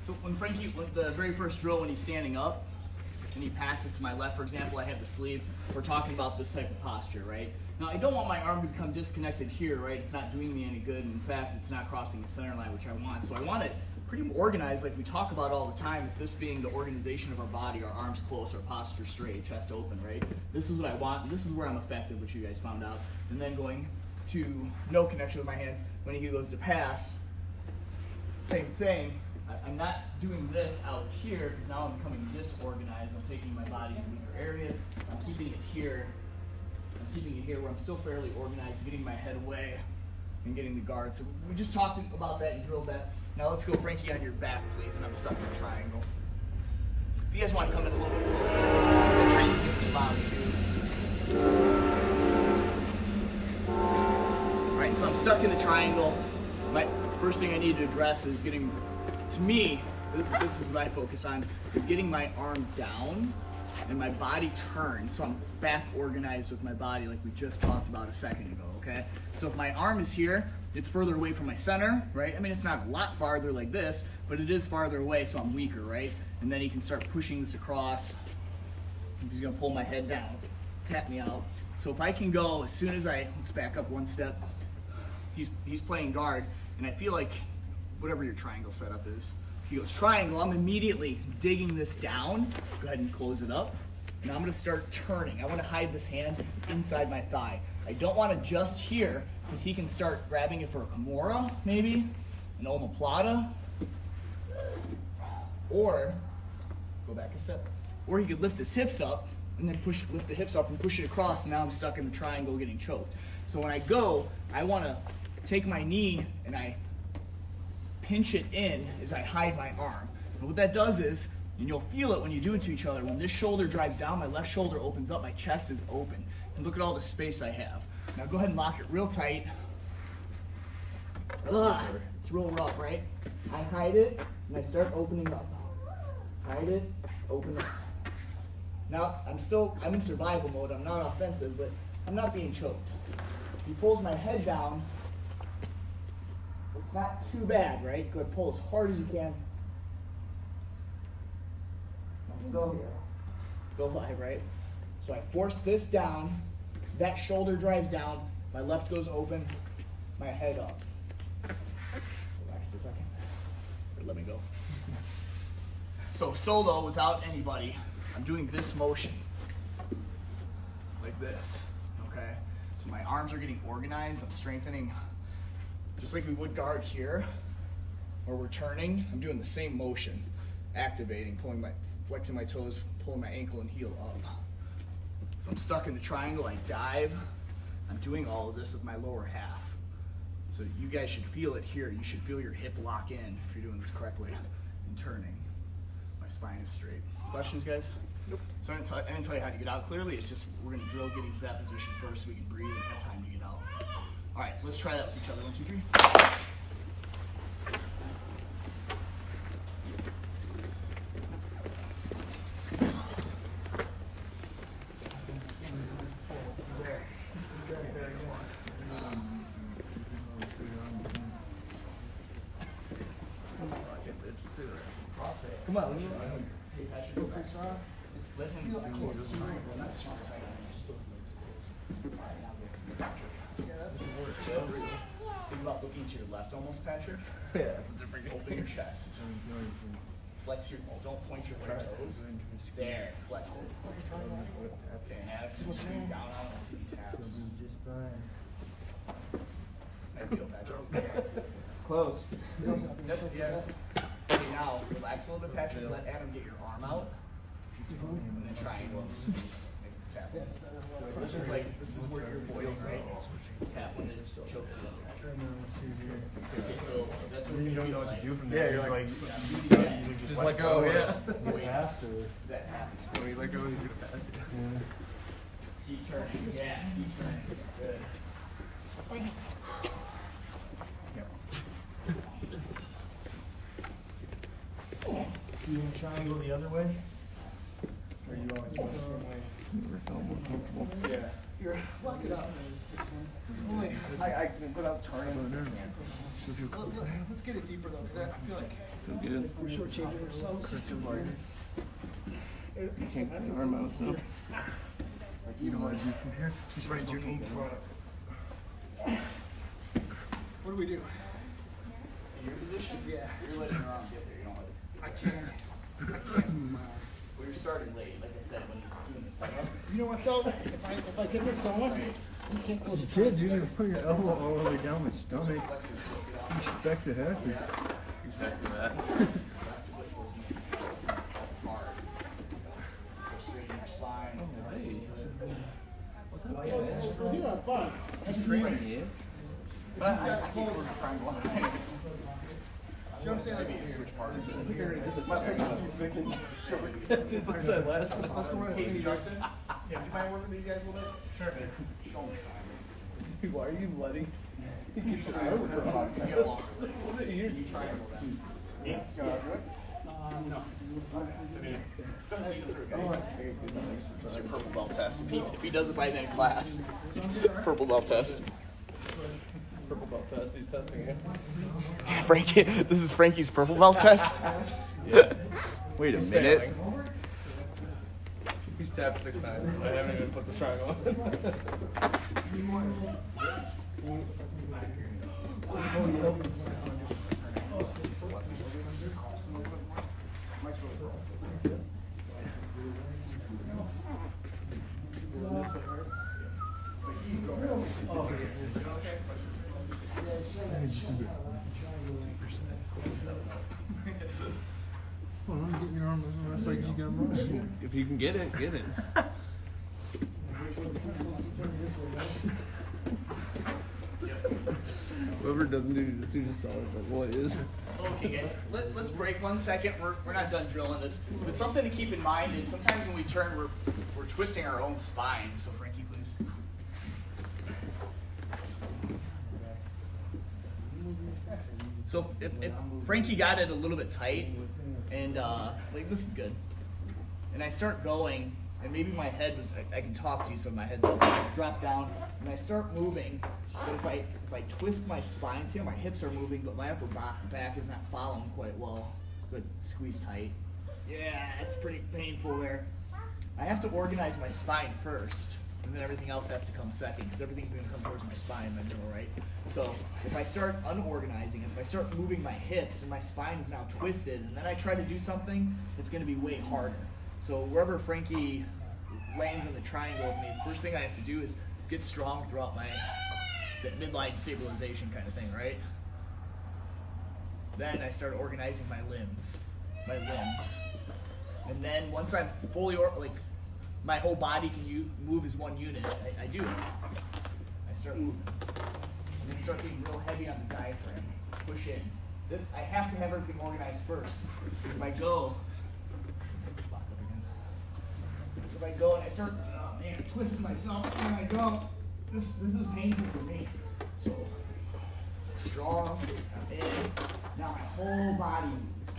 So when the very first drill, when he's standing up and he passes to my left, for example, I have the sleeve, we're talking about this type of posture, right? Now, I don't want my arm to become disconnected here, right? It's not doing me any good. In fact, it's not crossing the center line, which I want. So I want it pretty organized, like we talk about all the time, this being the organization of our body, our arms close, our posture straight, chest open, right? This is what I want, and this is where I'm effective, which you guys found out. And then going to no connection with my hands, when he goes to pass, same thing. I'm not doing this out here, because now I'm becoming disorganized. I'm taking my body to weaker areas. I'm keeping it here. I'm keeping it here where I'm still fairly organized, getting my head away and getting the guard. So we just talked about that and drilled that. Now let's go, Frankie, on your back, please, and I'm stuck in a triangle. If you guys want to come in a little bit closer, the train's getting loud too. Alright, so I'm stuck in a triangle. My first thing I need to address is getting, to me, this is what I focus on, is getting my arm down and my body turned, so I'm back organized with my body like we just talked about a second ago, okay? So if my arm is here, it's further away from my center, right? I mean, it's not a lot farther like this, but it is farther away, so I'm weaker, right? And then he can start pushing this across. He's gonna pull my head down, tap me out. So if I can go, as soon as let's back up one step, he's playing guard, and I feel like, whatever your triangle setup is, if he goes triangle, I'm immediately digging this down. Go ahead and close it up. Now I'm gonna start turning. I wanna hide this hand inside my thigh. I don't want to just here, because he can start grabbing it for a Kimura, maybe, an omoplata, or, go back a step, or he could lift his hips up, and then lift the hips up and push it across, and now I'm stuck in the triangle getting choked. So when I go, I want to take my knee, and I pinch it in as I hide my arm. And what that does is, and you'll feel it when you do it to each other, when this shoulder drives down, my left shoulder opens up, my chest is open. And look at all the space I have. Now go ahead and lock it real tight. It's real rough, right? I hide it, and I start opening up. Hide it, open up. Now, I'm in survival mode, I'm not offensive, but I'm not being choked. He pulls my head down. It's not too bad, right? Go ahead, pull as hard as you can. I'm still here. Still alive, right? So I force this down, that shoulder drives down, my left goes open, my head up. Relax a second. Let me go. So solo, without anybody, I'm doing this motion, like this, okay? So my arms are getting organized, I'm strengthening, just like we would guard here, or we're turning, I'm doing the same motion, activating, flexing my toes, pulling my ankle and heel up. So I'm stuck in the triangle, I dive. I'm doing all of this with my lower half. So you guys should feel it here. You should feel your hip lock in if you're doing this correctly. And turning. My spine is straight. Questions, guys? Nope. So I didn't tell you how to get out clearly. It's just we're going to drill getting to that position first so we can breathe and have time to get out. All right, let's try that with each other. 1, 2, 3. Come on, let him go close. Not strong tight. Just those legs close. Yeah, that's the word. Think about looking to your left almost, Patrick. Yeah, that's a different. Open your chest. Flex your, don't point your right toes. There, flex it. Okay, now if you squeeze down on it, let's see the taps. I feel Patrick. Close. Yes. Okay, now relax a little bit, Patrick. Let Adam get your arm out, and then triangle. Tap. So this is where you're boiling, right? Tap when it chokes you up. Okay, so that's what you don't know what to do from there. Yeah, you're like, just let go. Yeah. You have to. That happens. When you let go, he's gonna pass it. Yeah. Keep turning. Yeah, keep turning. Good. You want to triangle the other way? Or you always want the same way? Yeah. Here, lock it up. I without turning. Let's get it deeper though, because I feel like Good. We're shortchanging ourselves. You can't get your arm out, so. You know what to do from here? Just raise your knee. What do we do? In your position? Yeah. You're letting your arm get there. You don't let it. I can't. Well, you're starting late, like I said, when you're doing the setup. You know what though? If I get this going, you can't close As a kid, you're gonna put your elbow all the way down my stomach. Respect the heck. Exactly that. Oh, hey. What's up, guys? We're here on fun. Just training you. But I can't go to triangle. You know what I'm saying? Like, Switch partners. I think I already did this. my legs are too thick and short. Did this last Let's go run a Hey, skinny Justin? Yeah, do you mind working with these guys a little bit? Sure. Show me. Why are you letting? You should I work about it. Get along. You triangle then. Yeah. Can I do it? No. It's your purple belt test. If he does it by the end of class, purple belt test. Purple belt test. He's testing it. Frankie, this is Frankie's purple belt test. Yeah. Wait a He's minute. failing. He's tapped 6 times. I haven't even put the triangle on. Well, I'm getting your arm that's like you got mine. If you can get it, get it. Whoever doesn't do jiu-jitsu just always like, what is? Okay, guys, let's break 1 second. We're not done drilling this. But something to keep in mind is sometimes when we turn, we're twisting our own spine. So Frankie, please. So if Frankie got it a little bit tight, and like this is good, and I start going, and maybe my head was, I can talk to you, so my head's dropped down, and I start moving, but if I twist my spine, see how my hips are moving, but my upper back is not following quite well. Good, squeeze tight. Yeah, it's pretty painful there. I have to organize my spine first, and then everything else has to come second, because everything's going to come towards my spine, my middle, right? So if I start unorganizing, if I start moving my hips and my spine is now twisted, and then I try to do something, it's going to be way harder. So wherever Frankie lands in the triangle with me, the first thing I have to do is get strong throughout that midline stabilization kind of thing, right? Then I start organizing my limbs. And then once I'm fully, my whole body can move as one unit, I do it. I start moving. And then start getting real heavy on the diaphragm. Push in. I have to have everything organized first. If I go, and I start twisting myself, and I go, this is painful for me. So, strong, in, now my whole body moves.